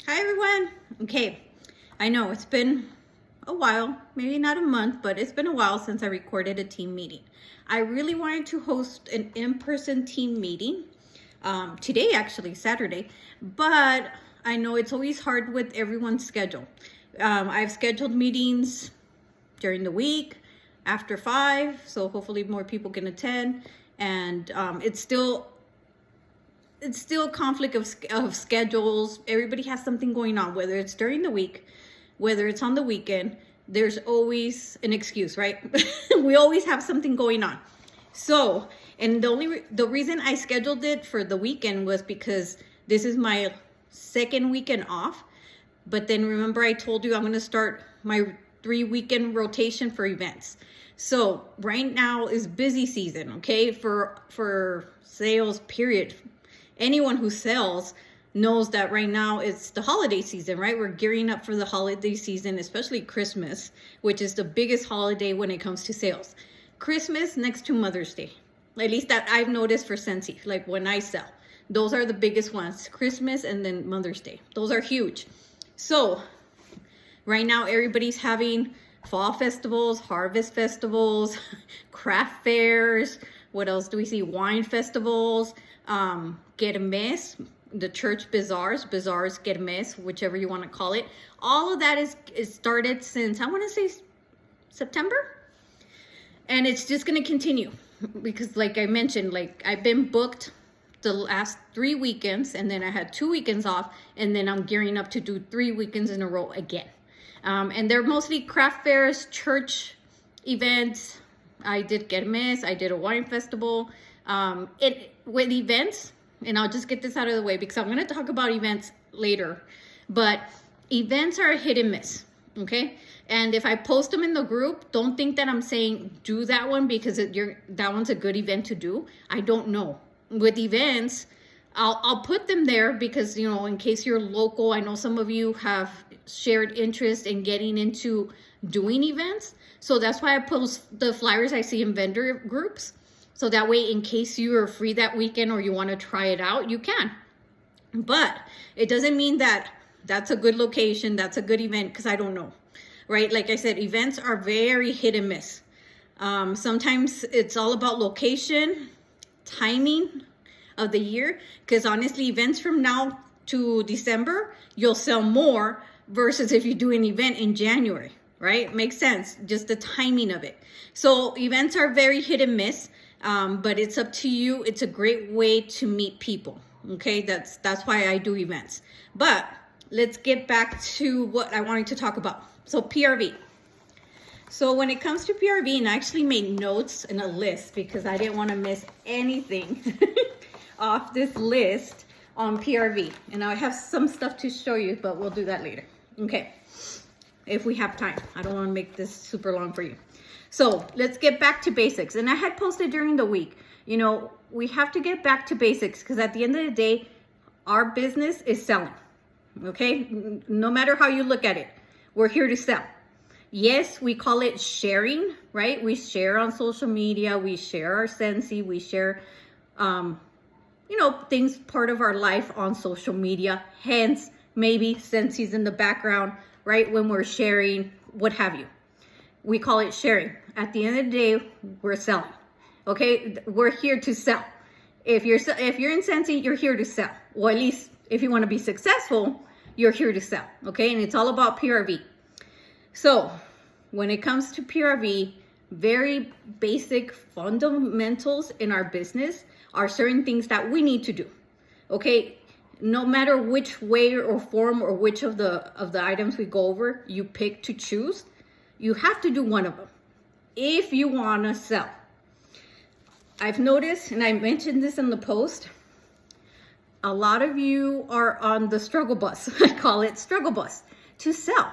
Hi everyone. Okay, I know it's been a while, maybe not a month, but it's been a while since I recorded a team meeting. I really wanted to host an in-person team meeting today, actually Saturday, but I know it's always hard with everyone's schedule. I've scheduled meetings during the week after 5, so hopefully more people can attend, and it's still conflict of schedules. Everybody has something going on, whether it's during the week, whether it's on the weekend. There's always an excuse, right? We always have something going on. So, and the reason I scheduled it for the weekend was because this is my second weekend off. But then remember I told you I'm going to start my 3-weekend rotation for events. So right now is busy season, okay, for sales, period. Anyone who sells knows that right now it's the holiday season, right? We're gearing up for the holiday season, especially Christmas, which is the biggest holiday when it comes to sales. Christmas next to Mother's Day. At least that I've noticed for Scentsy, like when I sell. Those are the biggest ones, Christmas and then Mother's Day. Those are huge. So right now everybody's having fall festivals, harvest festivals, craft fairs. What else do we see? Wine festivals, get a mess, the church bazaars, get a mess, whichever you want to call it. All of that is started since, I want to say September. And it's just going to continue because like I mentioned, like I've been booked the last 3 weekends, and then I had 2 weekends off, and then I'm gearing up to do 3 weekends in a row again. And they're mostly craft fairs, church events. I did get a mess. I did a wine festival. With events, and I'll just get this out of the way because I'm going to talk about events later, but events are a hit and miss, okay? And if I post them in the group, don't think that I'm saying do that one because that one's a good event to do. I don't know. With events, I'll put them there because, you know, in case you're local, I know some of you have shared interest in getting into doing events. So that's why I post the flyers I see in vendor groups. So that way, in case you are free that weekend or you want to try it out, you can. But it doesn't mean that that's a good location, that's a good event, because I don't know, right? Like I said, events are very hit and miss. Sometimes it's all about location, timing of the year, because honestly, events from now to December, you'll sell more versus if you do an event in January, right? Makes sense, just the timing of it. So events are very hit and miss. But it's up to you. It's a great way to meet people. Okay, that's why I do events. But let's get back to what I wanted to talk about. So PRV. So when it comes to PRV, and I actually made notes in a list because I didn't want to miss anything off this list on PRV. And I have some stuff to show you, but we'll do that later. Okay, if we have time. I don't want to make this super long for you. So let's get back to basics. And I had posted during the week, you know, we have to get back to basics because at the end of the day, our business is selling, okay? No matter how you look at it, we're here to sell. Yes, we call it sharing, right? We share on social media, we share our Scentsy, we share, you know, things part of our life on social media. Hence, maybe Scentsy's in the background, right? When we're sharing, what have you. We call it sharing. At the end of the day, we're selling. Okay, we're here to sell. If you're in Scentsy, you're here to sell. Or at least if you want to be successful, you're here to sell. Okay, and it's all about PRV. So when it comes to PRV, very basic fundamentals in our business are certain things that we need to do. Okay, no matter which way or form or which of the items we go over, you pick to choose. You have to do one of them if you want to sell. I've noticed, and I mentioned this in the post, a lot of you are on the struggle bus. I call it struggle bus to sell.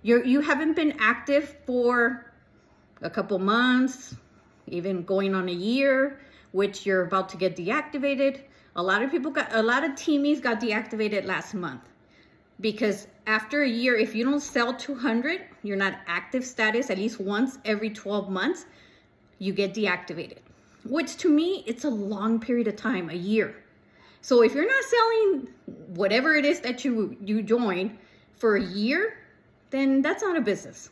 You haven't been active for a couple months, even going on a year, which you're about to get deactivated. A lot of teamies got deactivated last month. Because after a year, if you don't sell 200, you're not active status at least once every 12 months, you get deactivated. Which to me, it's a long period of time, a year. So if you're not selling whatever it is that you join for a year, then that's not a business.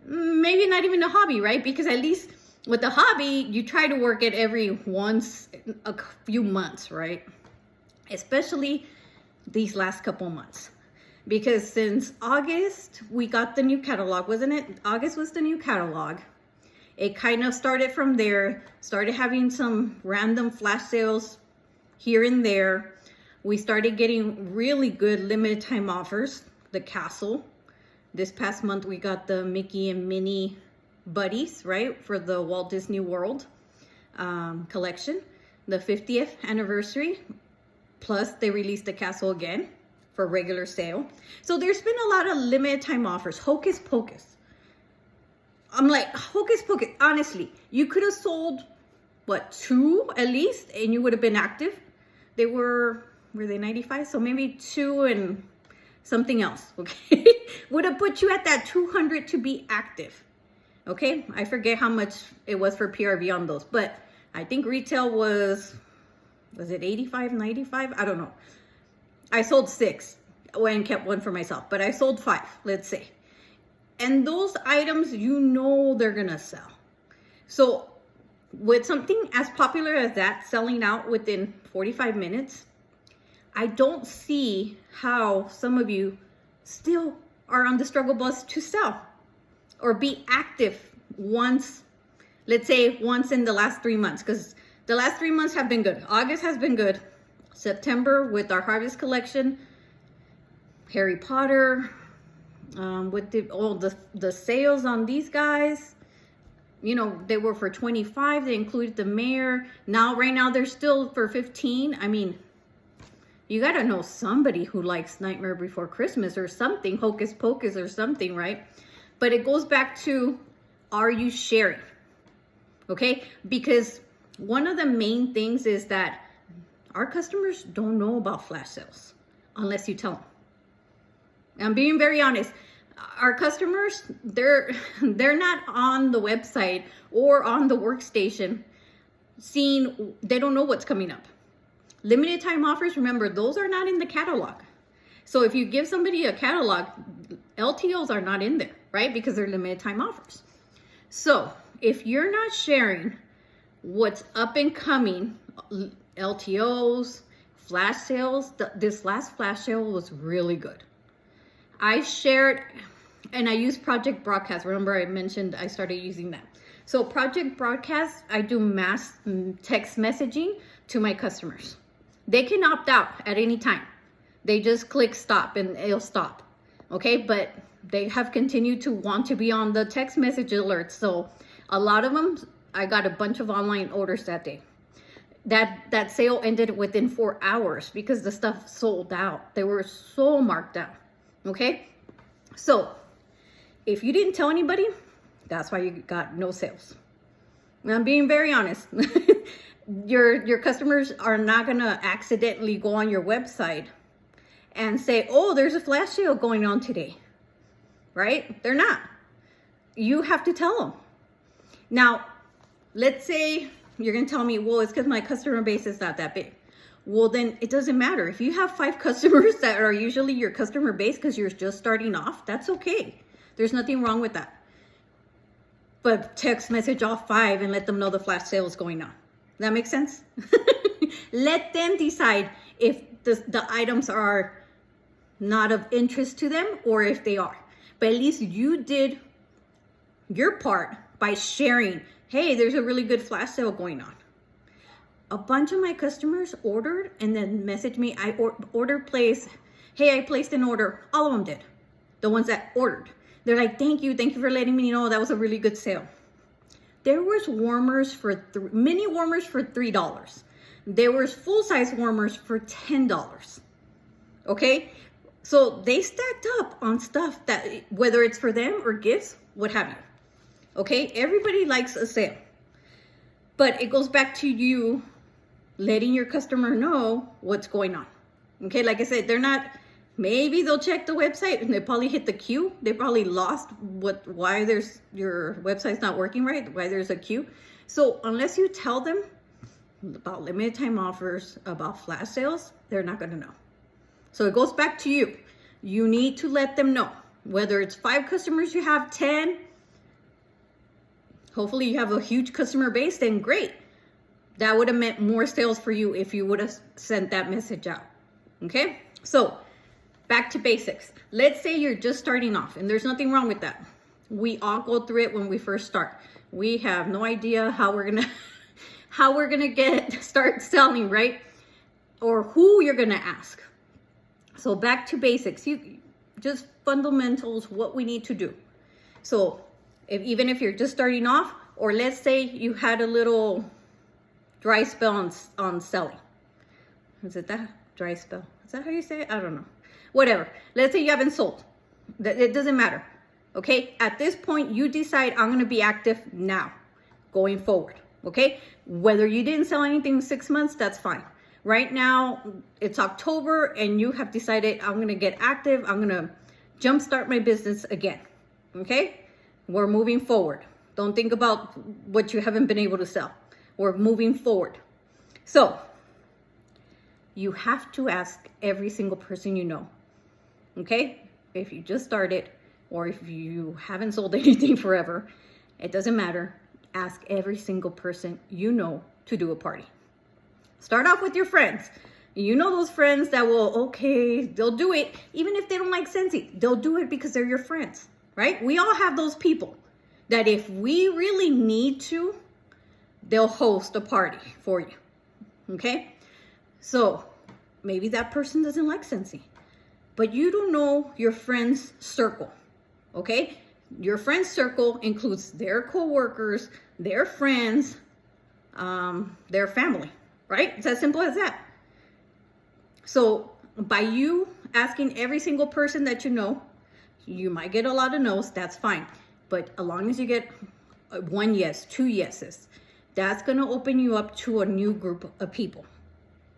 Maybe not even a hobby, right? Because at least with the hobby, you try to work it every once a few months, right? Especially these last couple months. Because since August, we got the new catalog, wasn't it? August was the new catalog. It kind of started from there, started having some random flash sales here and there. We started getting really good limited time offers. The Castle. This past month, we got the Mickey and Minnie Buddies, right? For the Walt Disney World collection. The 50th anniversary. Plus, they released the Castle again for regular sale. So there's been a lot of limited time offers. Hocus Pocus. I'm like, Hocus Pocus, honestly, you could have sold, what, 2 at least, and you would have been active. They were they 95? So maybe 2 and something else, okay? Would have put you at that 200 to be active, okay? I forget how much it was for PRV on those, but I think retail was it 85, 95? I don't know. I sold 6 and kept 1 for myself, but I sold 5, let's say. And those items, you know they're gonna sell. So with something as popular as that selling out within 45 minutes, I don't see how some of you still are on the struggle bus to sell or be active once, let's say once in the last 3 months, because the last 3 months have been good. August has been good. September with our Harvest collection, Harry Potter, with the sales on these guys, you know, they were for 25. They included the mayor. Now, right now, they're still for 15. I mean, you got to know somebody who likes Nightmare Before Christmas or something, Hocus Pocus or something, right? But it goes back to, are you sharing? Okay? Because one of the main things is that our customers don't know about flash sales unless you tell them. I'm being very honest. Our customers, they're not on the website or on the workstation seeing, they don't know what's coming up. Limited time offers, remember, those are not in the catalog. So if you give somebody a catalog, LTOs are not in there, right? Because they're limited time offers. So if you're not sharing what's up and coming, LTOs, flash sales, this last flash sale was really good. I shared, and I use Project Broadcast. Remember I mentioned I started using that. So Project Broadcast, I do mass text messaging to my customers. They can opt out at any time. They just click stop and it'll stop. Okay, but they have continued to want to be on the text message alerts. So a lot of them, I got a bunch of online orders that day. That sale ended within 4 hours because the stuff sold out. They were so marked down. Okay, so if you didn't tell anybody, that's why you got no sales. And I'm being very honest. Your customers are not gonna accidentally go on your website and say, oh, there's a flash sale going on today, right? They're not. You have to tell them. Now, let's say you're gonna tell me, well, it's because my customer base is not that big. Well, then it doesn't matter. If you have 5 customers that are usually your customer base because you're just starting off, that's okay. There's nothing wrong with that. But text message all 5 and let them know the flash sale is going on. That makes sense? Let them decide if the items are not of interest to them or if they are. But at least you did your part by sharing, hey, there's a really good flash sale going on. A bunch of my customers ordered and then messaged me. I ordered place. Hey, I placed an order. All of them did. The ones that ordered. They're like, thank you for letting me know that was a really good sale. There was warmers for mini warmers for $3. There was full-size warmers for $10. Okay? So they stacked up on stuff that, whether it's for them or gifts, what have you. Okay? Everybody likes a sale. But it goes back to you letting your customer know what's going on. Okay, like I said, they're not, maybe they'll check the website and they probably hit the queue. They probably lost why your website's not working right, why there's a queue. So unless you tell them, about limited time offers, about flash sales, they're not going to know. So it goes back to you. You need to let them know. Whether it's 5 customers, you have 10. Hopefully you have a huge customer base, then great. That would have meant more sales for you if you would have sent that message out. Okay? So back to basics. Let's say you're just starting off, and there's nothing wrong with that. We all go through it when we first start. We have no idea how we're gonna start selling, right? Or who you're gonna ask. So back to basics. Just fundamentals, what we need to do. So even if you're just starting off, or let's say you had a little dry spell on selling. Is it that dry spell? Is that how you say it? I don't know. Whatever. Let's say you haven't sold. It doesn't matter. Okay? At this point, you decide, I'm going to be active now, going forward. Okay? Whether you didn't sell anything in 6 months, that's fine. Right now, it's October, and you have decided, I'm going to get active. I'm going to jumpstart my business again. Okay? We're moving forward. Don't think about what you haven't been able to sell. We're moving forward. So you have to ask every single person you know. Okay? If you just started, or if you haven't sold anything forever, it doesn't matter. Ask every single person you know to do a party. Start off with your friends. You know those friends that will, okay, they'll do it. Even if they don't like Scentsy, they'll do it because they're your friends, right? We all have those people that if we really need to, they'll host a party for you, okay? So maybe that person doesn't like Scentsy, but you don't know your friend's circle, okay? Your friend's circle includes their coworkers, their friends, their family, right? It's as simple as that. So by you asking every single person that you know, you might get a lot of no's, that's fine. But as long as you get 1 yes, 2 yeses, that's going to open you up to a new group of people,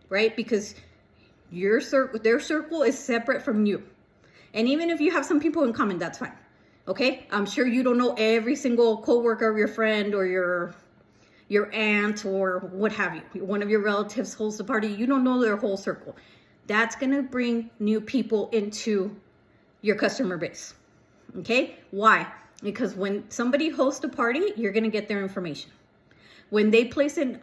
right? Because their circle is separate from you. And even if you have some people in common, that's fine. Okay? I'm sure you don't know every single coworker of your friend or your aunt or what have you. One of your relatives hosts a party. You don't know their whole circle. That's going to bring new people into your customer base. Okay? Why? Because when somebody hosts a party, you're going to get their information. When they place an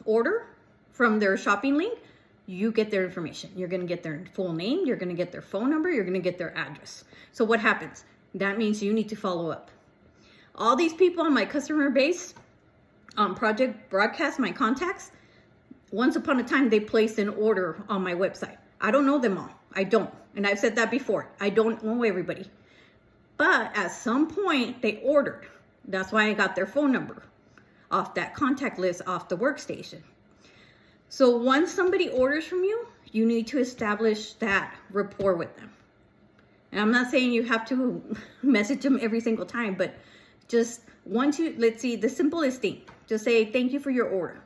order from their shopping link, you get their information. You're going to get their full name. You're going to get their phone number. You're going to get their address. So what happens? That means you need to follow up. All these people on my customer base, Project Broadcast, my contacts, once upon a time, they placed an order on my website. I don't know them all. I don't. And I've said that before. I don't know everybody. But at some point, they ordered. That's why I got their phone number off that contact list off the workstation. So once somebody orders from you, you need to establish that rapport with them. And I'm not saying you have to message them every single time, but just once you, let's see, the simplest thing, just say, thank you for your order.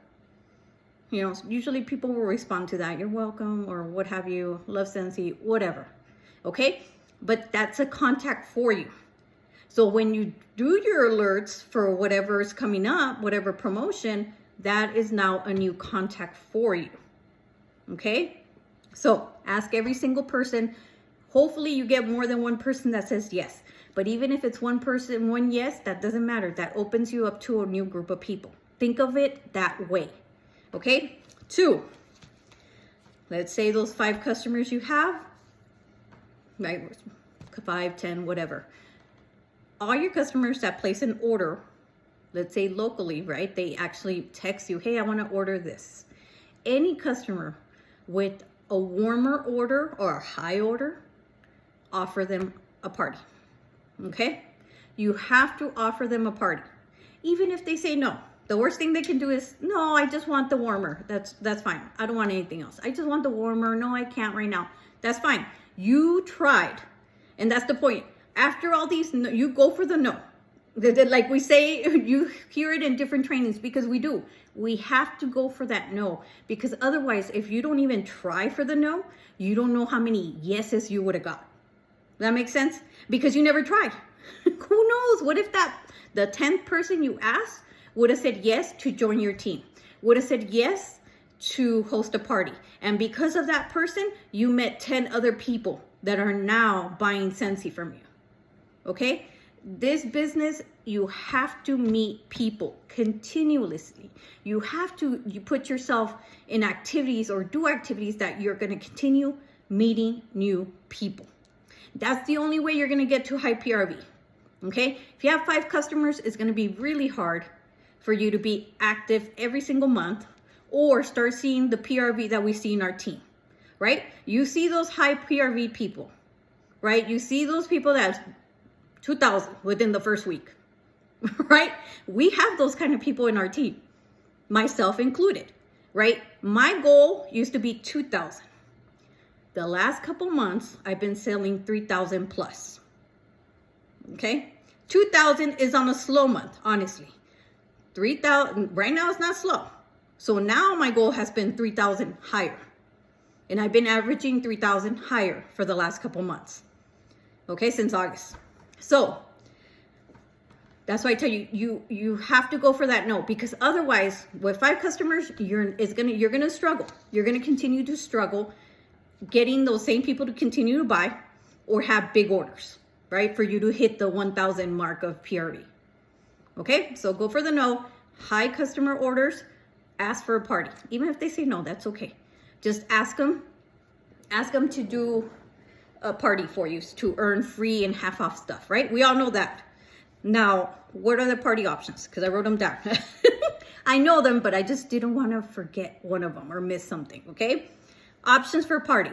You know, usually people will respond to that. You're welcome, or what have you, love Scentsy, whatever. Okay? But that's a contact for you. So when you do your alerts for whatever is coming up, whatever promotion, that is now a new contact for you. Okay? So ask every single person. Hopefully you get more than one person that says yes. But even if it's one person, one yes, that doesn't matter. That opens you up to a new group of people. Think of it that way. Okay? 2, let's say those 5 customers you have, right? 5, 10, whatever. All your customers that place an order, let's say locally, right? They actually text you, hey, I want to order this. Any customer with a warmer order or a high order, offer them a party. Okay? You have to offer them a party. Even if they say no. The worst thing they can do is, no, I just want the warmer. That's fine. I don't want anything else. I just want the warmer. No, I can't right now. That's fine. You tried. And that's the point. After all these, you go for the no. Like we say, you hear it in different trainings because we do. We have to go for that no. Because otherwise, if you don't even try for the no, you don't know how many yeses you would have got. That makes sense? Because you never tried. Who knows? What if the 10th person you asked would have said yes to join your team? would have said yes to host a party. And because of that person, you met 10 other people that are now buying Scentsy from you. Okay? This business, you have to meet people continuously. You put yourself in activities or do activities that you're going to continue meeting new people. That's the only way you're going to get to high PRV. Okay? If you have 5 customers, it's going to be really hard for you to be active every single month or start seeing the PRV that we see in our team, right? You see those high PRV people, right? You see those people that's 2,000 within the first week, right? We have those kind of people in our team, myself included, right? My goal used to be 2,000. The last couple months, I've been selling 3,000 plus, okay? 2,000 is on a slow month, honestly. 3,000, right now it's not slow. So now my goal has been 3,000 higher. And I've been averaging 3,000 higher for the last couple months. Okay, since August. So that's why I tell you, you have to go for that no, because otherwise with 5 customers, you're gonna struggle. You're gonna continue to struggle getting those same people to continue to buy or have big orders, right? For you to hit the 1,000 mark of PRV. Okay, so go for the no, high customer orders, ask for a party. Even if they say no, that's okay. Just ask them to do a party for you to earn free and half off stuff, right? We all know that. Now, what are the party options? Because I wrote them down. I know them, but I just didn't want to forget one of them or miss something, okay? Options for party.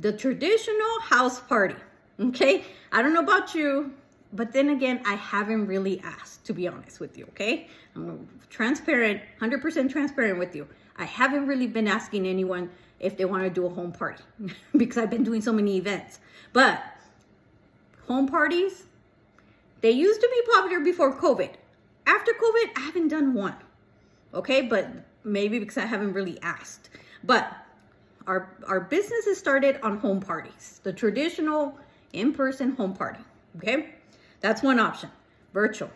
The traditional house party, okay? I don't know about you, but then again, I haven't really asked, to be honest with you, okay? I'm transparent, 100% transparent with you. I haven't really been asking anyone if they want to do a home party because I've been doing so many events. But home parties, they used to be popular before COVID. After COVID, I haven't done one, okay? But maybe because I haven't really asked. But our business is started on home parties, the traditional in-person home party, okay? That's one option, virtual.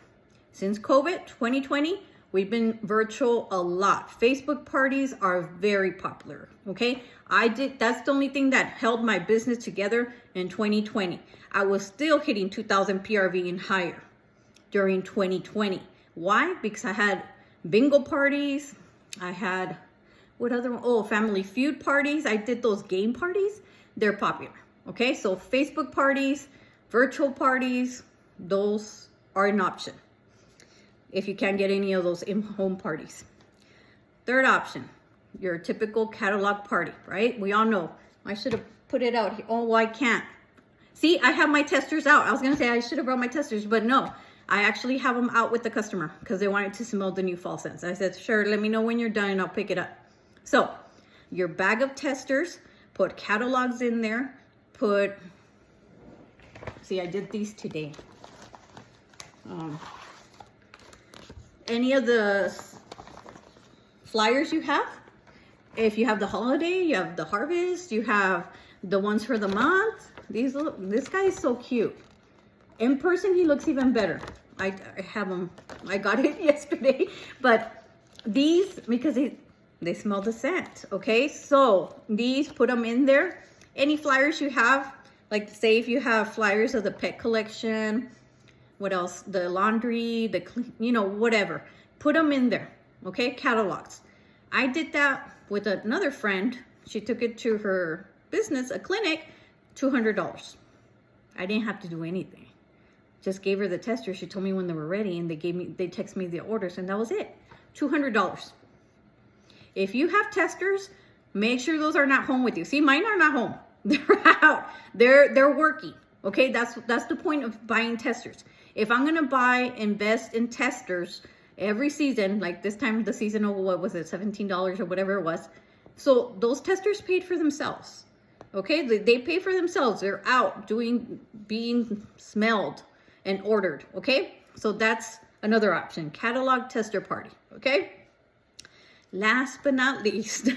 Since COVID 2020, we've been virtual a lot. Facebook parties are very popular, okay? That's the only thing that held my business together in 2020. I was still hitting 2,000 PRV and higher during 2020. Why? Because I had bingo parties. I had, what other one? Oh, Family Feud parties. I did those game parties. They're popular, okay? So Facebook parties, virtual parties, those are an option if you can't get any of those in-home parties. Third option, your typical catalog party, right? We all know. I should have put it out here. Oh, well, I can't. See, I have my testers out. I was gonna say I should have brought my testers, but no. I actually have them out with the customer because they wanted to smell the new fall scents. I said, sure, let me know when you're done and I'll pick it up. So, your bag of testers, put catalogs in there, see, I did these today. Any of the flyers you have, if you have the holiday, you have the harvest, you have the ones for the month. This guy is so cute. In person, he looks even better. I have them. I got it yesterday, but these, because they smell the scent. Okay, so these, put them in there. Any flyers you have, like say if you have flyers of the pet collection. What else? The laundry, whatever. Put them in there, okay? Catalogs. I did that with another friend. She took it to her business, a clinic, $200. I didn't have to do anything. Just gave her the tester. She told me when they were ready and they texted me the orders and that was it. $200. If you have testers, make sure those are not home with you. See, mine are not home. They're out. They're working. Okay, that's the point of buying testers. If I'm gonna invest in testers every season, like this time of the season, what was it, $17 or whatever it was. So those testers paid for themselves. Okay, they pay for themselves. They're out being smelled and ordered. Okay, so that's another option. Catalog tester party. Okay. Last but not least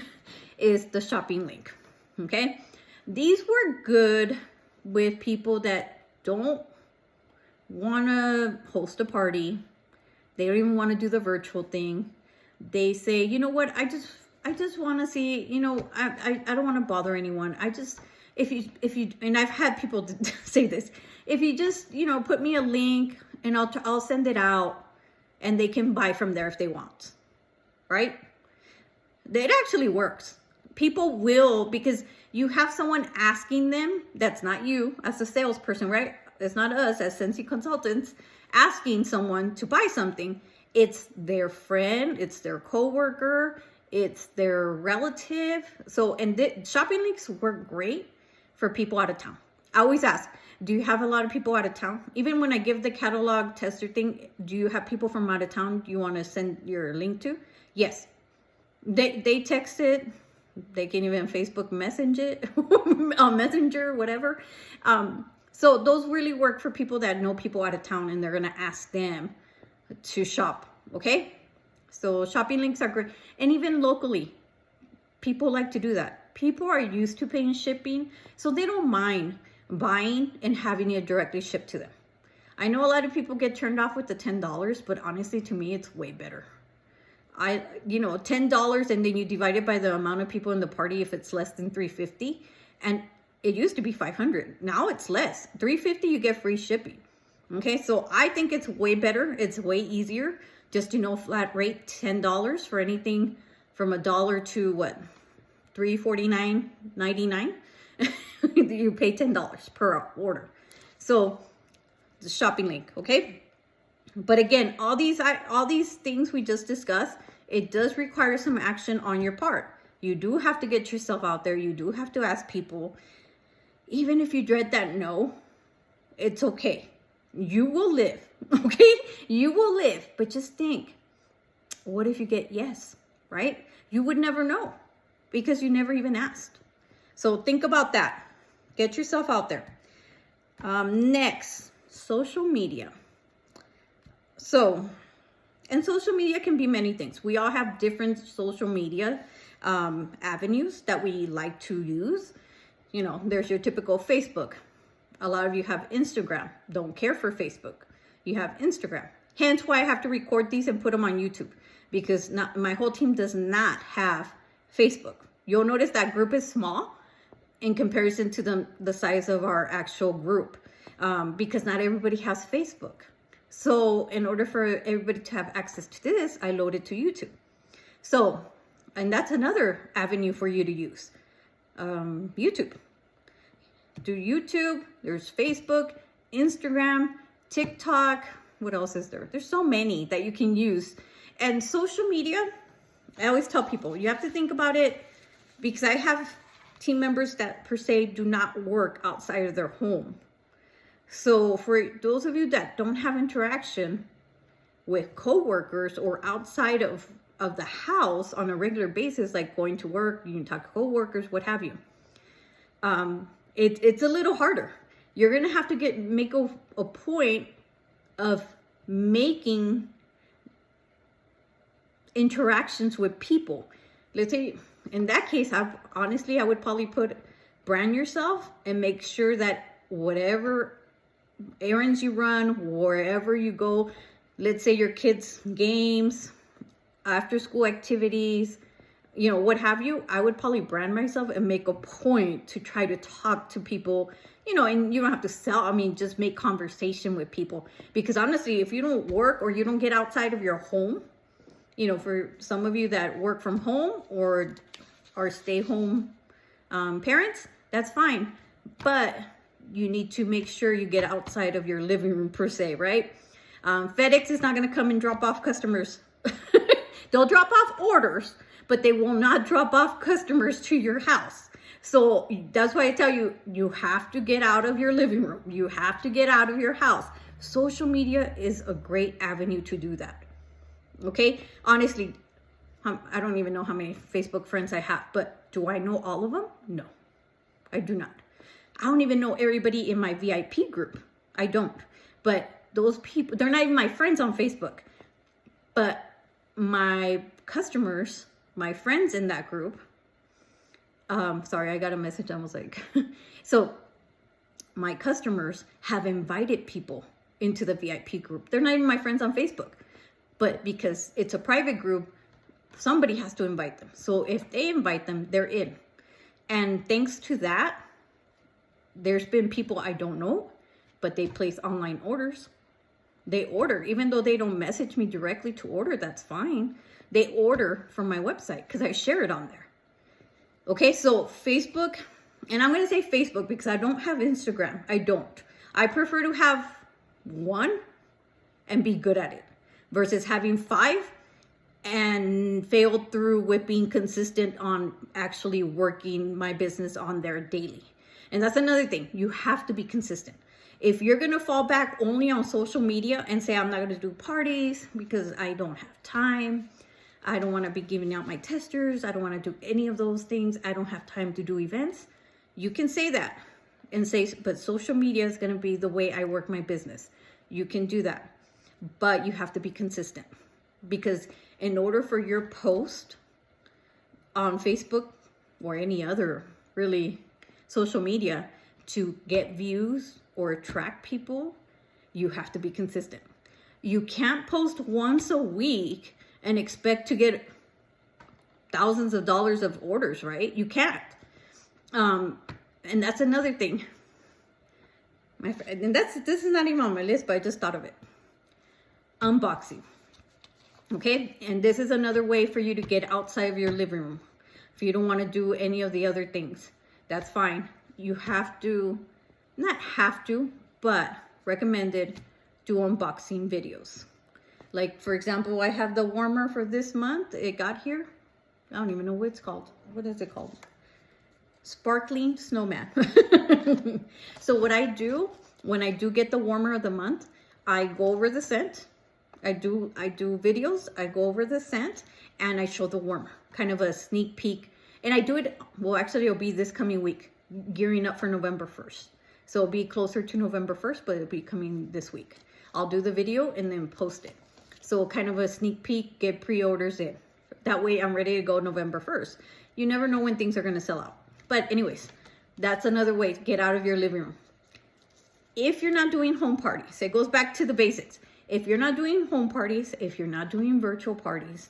is the shopping link. Okay, these were good with people that don't want to host a party. They don't even want to do the virtual thing. they say, you know what, I just want to see, you know, I don't want to bother anyone. I just, if you, and I've had people say this, if you just, you know, put me a link and I'll send it out and they can buy from there if they want, right? It actually works. People will, because you have someone asking them, that's not you as a salesperson, right? It's not us as Sensi consultants asking someone to buy something. It's their friend, it's their coworker, it's their relative. So, and shopping links work great for people out of town. I always ask, do you have a lot of people out of town? Even when I give the catalog tester thing, do you have people from out of town you want to send your link to? Yes. They text it. They can even Facebook message it, Messenger, whatever. So those really work for people that know people out of town and they're going to ask them to shop. Okay. So shopping links are great. And even locally, people like to do that. People are used to paying shipping, so they don't mind buying and having it directly shipped to them. I know a lot of people get turned off with the $10, but honestly, to me, it's way better. You know, $10 and then you divide it by the amount of people in the party if it's less than $350. And it used to be $500. Now it's less. $350, you get free shipping. Okay, so I think it's way better. It's way easier. Just, you know, flat rate $10 for anything from $1 to what? $349.99. You pay $10 per order. So the shopping link, okay? But again, all these things we just discussed, it does require some action on your part. You do have to get yourself out there. You do have to ask people. Even if you dread that no, it's okay. You will live, okay? You will live. But just think, what if you get yes, right? You would never know because you never even asked. So think about that. Get yourself out there. Next, social media. So, and social media can be many things. We all have different social media avenues that we like to use. You know, there's your typical Facebook. A lot of you have Instagram. Don't care for Facebook. You have Instagram. Hence why I have to record these and put them on YouTube, because my whole team does not have Facebook. You'll notice that group is small in comparison to the size of our actual group, because not everybody has Facebook. So in order for everybody to have access to this, I load it to YouTube. So, and that's another avenue for you to use. YouTube. Do YouTube, there's Facebook, Instagram, TikTok. What else is there? There's so many that you can use. And social media, I always tell people, you have to think about it, because I have team members that per se do not work outside of their home. So for those of you that don't have interaction with coworkers or outside of the house on a regular basis, like going to work, you can talk to coworkers, what have you. It's a little harder. You're gonna have to make a point of making interactions with people. Let's say in that case, I would probably brand yourself and make sure that whatever errands you run, wherever you go, let's say your kids' games, after school activities, you know, what have you, I would probably brand myself and make a point to try to talk to people, you know, and you don't have to sell, just make conversation with people. Because honestly, if you don't work or you don't get outside of your home, you know, for some of you that work from home or are stay-home parents, that's fine. But you need to make sure you get outside of your living room per se, right? FedEx is not going to come and drop off customers. They'll drop off orders, but they will not drop off customers to your house. So that's why I tell you, you have to get out of your living room. You have to get out of your house. Social media is a great avenue to do that. Okay? Honestly, I don't even know how many Facebook friends I have, but do I know all of them? No, I do not. I don't even know everybody in my VIP group. I don't. But those people, they're not even my friends on Facebook. But my customers, my friends in that group, sorry, I got a message. I was like, so my customers have invited people into the VIP group. They're not even my friends on Facebook. But because it's a private group, Somebody has to invite them. So if they invite them, they're in. And thanks to that, there's been people I don't know, but they place online orders. They order, even though they don't message me directly to order, that's fine. They order from my website because I share it on there. Okay, so Facebook, and I'm going to say Facebook because I don't have Instagram. I don't. I prefer to have one and be good at it versus having 5 and failed through with being consistent on actually working my business on there daily. And that's another thing. You have to be consistent. If you're going to fall back only on social media and say, I'm not going to do parties because I don't have time, I don't want to be giving out my testers, I don't want to do any of those things, I don't have time to do events, you can say that and say, but social media is going to be the way I work my business. You can do that, but you have to be consistent, because in order for your post on Facebook or any other really social media to get views or attract people, you have to be consistent. You can't post once a week and expect to get thousands of dollars of orders, right? You can't. And that's another thing. My friend, and this is not even on my list, but I just thought of it. Unboxing. Okay, and this is another way for you to get outside of your living room. If you don't want to do any of the other things, that's fine. You have to, not have to, but recommended, do unboxing videos. Like, for example, I have the warmer for this month. It got here. I don't even know what it's called. What is it called? Sparkling Snowman. So what I do when I do get the warmer of the month, I go over the scent. I do videos, I go over the scent, and I show the warmer, kind of a sneak peek. And I do it, well, actually it'll be this coming week, gearing up for November 1st. So it'll be closer to November 1st, but it'll be coming this week. I'll do the video and then post it. So kind of a sneak peek, get pre-orders in. That way I'm ready to go November 1st. You never know when things are gonna sell out. But anyways, that's another way to get out of your living room. If you're not doing home parties, it goes back to the basics. If you're not doing home parties, if you're not doing virtual parties,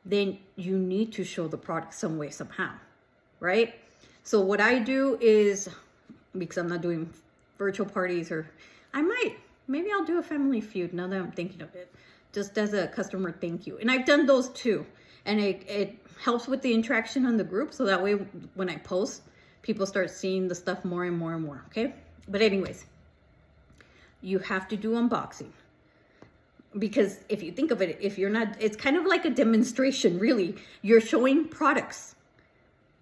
then you need to show the product some way, somehow, right? So what I do is, because I'm not doing virtual parties, or maybe I'll do a family feud now that I'm thinking of it, just as a customer thank you. And I've done those too. And it helps with the interaction on the group. So that way, when I post, people start seeing the stuff more and more and more, okay? But anyways, you have to do unboxing. Because if you think of it, if you're not, it's kind of like a demonstration, really. You're showing products.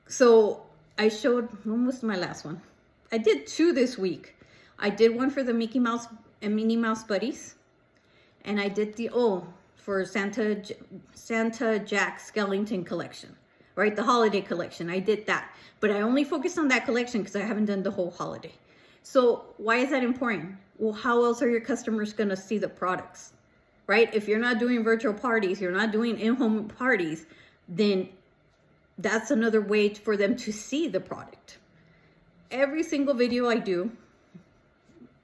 So I showed, when was my last one? I did 2 this week. I did one for the Mickey Mouse and Minnie Mouse Buddies. And I did for Santa Jack Skellington collection, right? The holiday collection. I did that. But I only focused on that collection because I haven't done the whole holiday. So why is that important? Well, how else are your customers going to see the products? Right? If you're not doing virtual parties, you're not doing in-home parties, then that's another way for them to see the product. Every single video I do,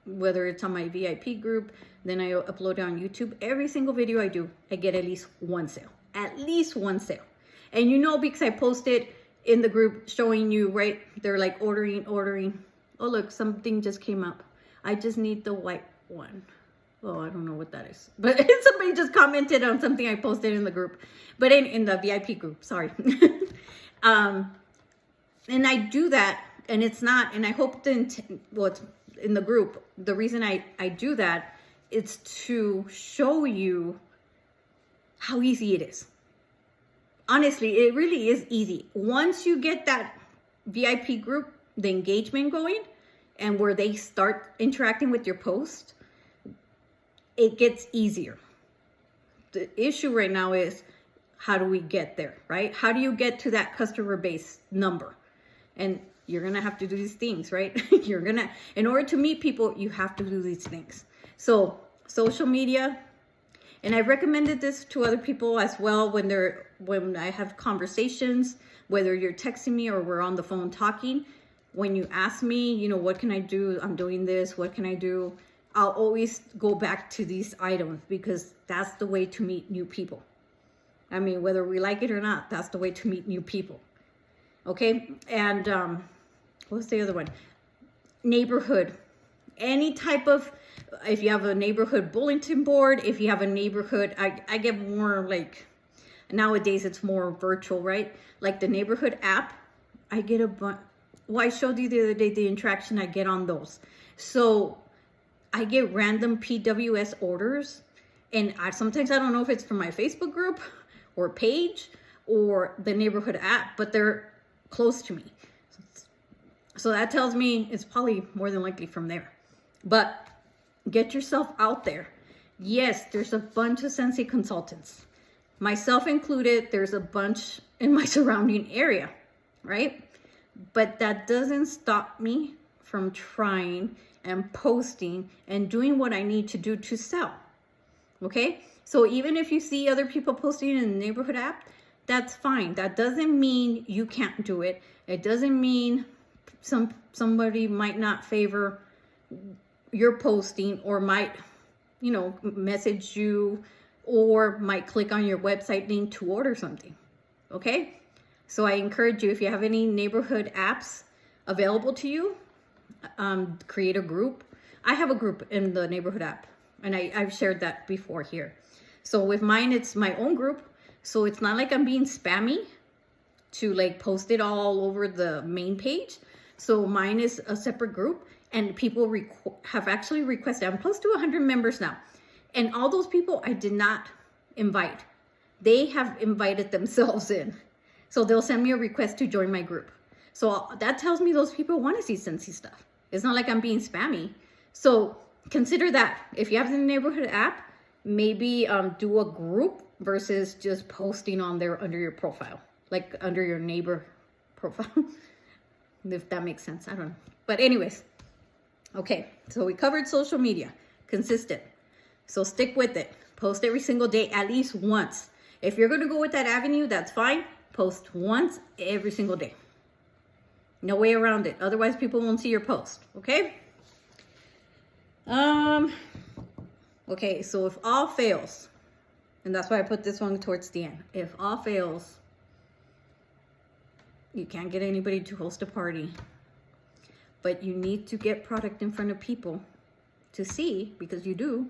whether it's on my VIP group, then I upload it on YouTube, every single video I do, I get at least one sale. At least one sale. And you know, because I posted in the group showing you, right? They're like ordering. Oh, look, something just came up. I just need the white one. Oh, I don't know what that is. But somebody just commented on something I posted in the group. But in the VIP group, sorry. And I do that, and it's not, and I hope it's in the group. The reason I do that is to show you how easy it is. Honestly, it really is easy. Once you get that VIP group, the engagement going, and where they start interacting with your post, it gets easier. The issue right now is, how do we get there, right? How do you get to that customer base number? And you're going to have to do these things, right? In order to meet people, you have to do these things. So social media, and I recommended this to other people as well when I have conversations, whether you're texting me or we're on the phone talking. When you ask me, what can I do? I'm doing this. What can I do? I'll always go back to these items because that's the way to meet new people. I mean, whether we like it or not, that's the way to meet new people. Okay. And what's the other one? Neighborhood. Any type of, if you have a neighborhood bulletin board, if you have a neighborhood, I get more like, nowadays it's more virtual, right? Like the neighborhood app, I get a bunch. Well, I showed you the other day the interaction I get on those. So I get random PWS orders, and sometimes I don't know if it's from my Facebook group or page or the neighborhood app, but they're close to me. So that tells me it's probably more than likely from there. But get yourself out there. Yes, there's a bunch of Sensei consultants, myself included. There's a bunch in my surrounding area, right? But that doesn't stop me from trying and posting and doing what I need to do to sell. Okay? So even if you see other people posting in the neighborhood app, that's fine. That doesn't mean you can't do it. It doesn't mean somebody might not favor your posting, or might, you know, message you, or might click on your website link to order something. Okay? So I encourage you, if you have any neighborhood apps available to you, create a group. I have a group in the neighborhood app, and I've shared that before here. So with mine, it's my own group. So it's not like I'm being spammy to like post it all over the main page. So mine is a separate group, and people have actually requested. I'm close to 100 members now. And all those people I did not invite. They have invited themselves in. So they'll send me a request to join my group. So that tells me those people want to see Scentsy stuff. It's not like I'm being spammy. So consider that. If you have the neighborhood app, maybe do a group versus just posting on there under your profile, like under your neighbor profile. If that makes sense, I don't know. But anyways, okay. So we covered social media, consistent. So stick with it. Post every single day, at least once. If you're going to go with that avenue, that's fine. Post once every single day. No way around it. Otherwise, people won't see your post. Okay? Okay, so if all fails, and that's why I put this one towards the end. If all fails, you can't get anybody to host a party, but you need to get product in front of people to see, because you do,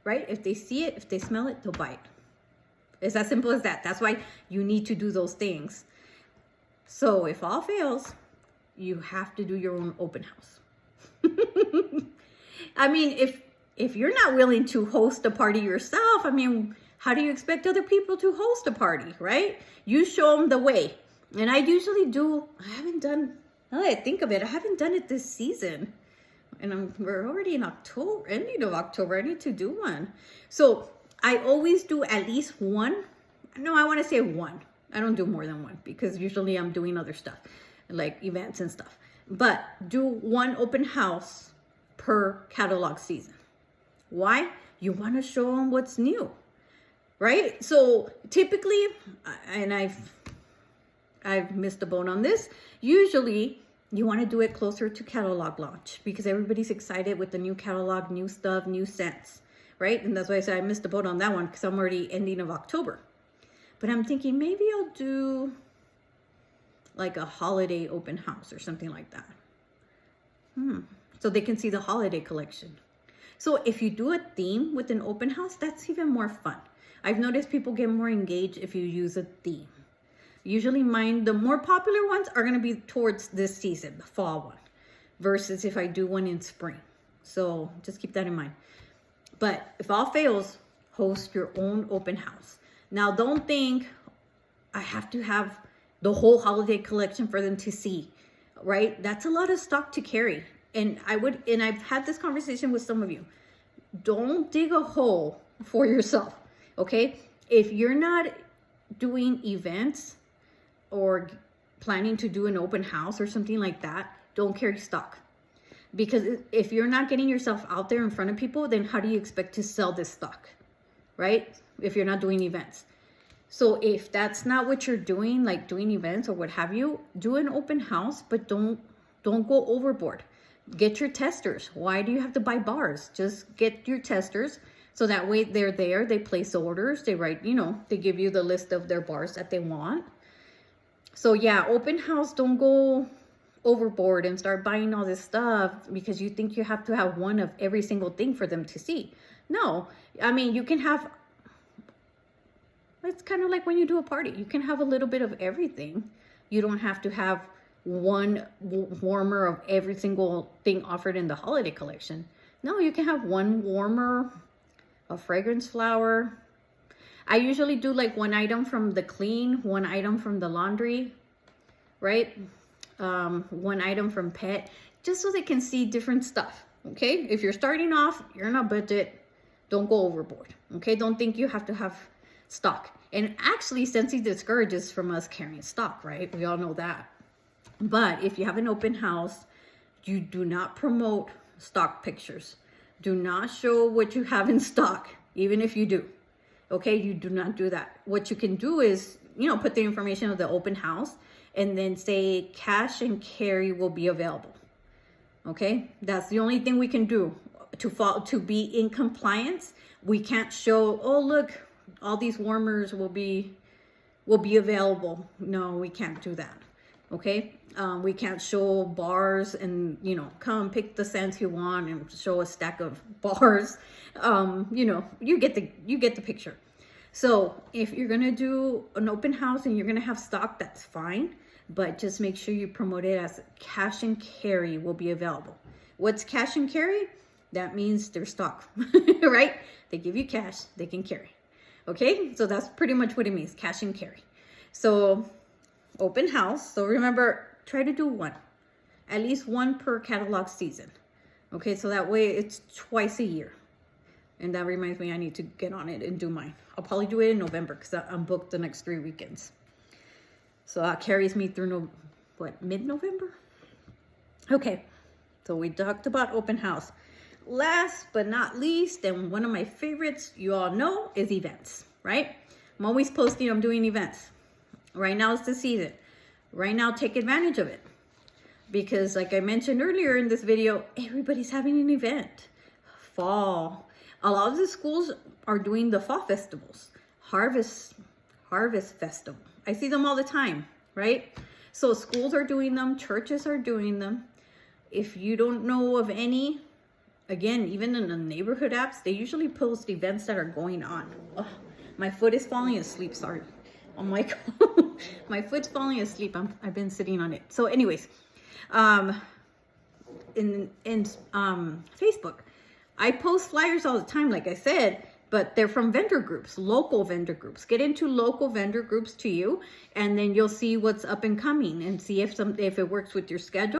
right? If they see it, if they smell it, they'll buy it. It's as simple as that. That's why you need to do those things. So if all fails, you have to do your own open house. I mean, if you're not willing to host a party yourself, I mean, how do you expect other people to host a party, right? You show them the way. And I usually do. I haven't done, now that I think of it, I haven't done it this season. And we're already in October, ending of October. I need to do one. So I always do at least one. No, I want to say one. I don't do more than one, because usually I'm doing other stuff, like events and stuff. But do one open house per catalog season. Why? You want to show them what's new, right? So typically, and I've missed a boat on this, usually you want to do it closer to catalog launch, because everybody's excited with the new catalog, new stuff, new scents, right? And that's why I said I missed the boat on that one, because I'm already ending of October. But I'm thinking maybe I'll do like a holiday open house or something like that. So they can see the holiday collection. So if you do a theme with an open house, that's even more fun. I've noticed people get more engaged if you use a theme. Usually mine, the more popular ones are going to be towards this season, the fall one, versus if I do one in spring. So just keep that in mind. But if all fails, host your own open house. Now, don't think I have to have the whole holiday collection for them to see, right? That's a lot of stock to carry. And I've had this conversation with some of you. Don't dig a hole for yourself, okay? If you're not doing events or planning to do an open house or something like that, don't carry stock. Because if you're not getting yourself out there in front of people, then how do you expect to sell this stock, right? If you're not doing events. So if that's not what you're doing, like doing events or what have you, do an open house, but don't go overboard. Get your testers. Why do you have to buy bars? Just get your testers So that way they're there, they place orders, they write, you know, they give you the list of their bars that they want. So yeah, open house, don't go overboard and start buying all this stuff because you think you have to have one of every single thing for them to see. No, I mean, you can have, it's kind of like when you do a party, you can have a little bit of everything. You don't have to have one warmer of every single thing offered in the holiday collection. No, you can have one warmer, a fragrance flower. I usually do like one item from the clean, one item from the laundry, right? One item from pet, just so they can see different stuff. Okay, if you're starting off, you're on a budget, don't go overboard. Okay, don't think you have to have stock. And actually, Scentsy discourages from us carrying stock, right? We all know that. But if you have an open house, you do not promote stock pictures. Do not show what you have in stock, even if you do. Okay, you do not do that. What you can do is, you know, put the information of the open house and then say cash and carry will be available. Okay, that's the only thing we can do to be in compliance. We can't show, oh look, all these warmers will be available. No, we can't do that. Okay, we can't show bars and, you know, come pick the scents you want and show a stack of bars. You know, you get the picture. So if you're gonna do an open house and you're gonna have stock, that's fine, but just make sure you promote it as cash and carry will be available. What's cash and carry? That means there's stock, right? They give you cash, they can carry. Okay, so that's pretty much what it means, cash and carry. So open house, so remember, try to do one, at least one per catalog season. Okay, so that way it's twice a year. And that reminds me, I need to get on it and do mine. I'll probably do it in November because I'm booked the next 3 weekends. So that carries me through, mid-November? Okay, so we talked about open house. Last but not least, and one of my favorites, you all know, is events, right? I'm always posting, I'm doing events. Right now is the season. Right now, take advantage of it. Because like I mentioned earlier in this video, everybody's having an event. Fall. A lot of the schools are doing the fall festivals. Harvest festival. I see them all the time, right? So schools are doing them, churches are doing them. If you don't know of any, again, even in the neighborhood apps, they usually post events that are going on. Oh, my foot is falling asleep, sorry. Oh my God, my foot's falling asleep. I've been sitting on it. So anyways, in Facebook, I post flyers all the time, like I said, but they're from vendor groups, local vendor groups. Get into local vendor groups to you, and then you'll see what's up and coming and see if it works with your schedule.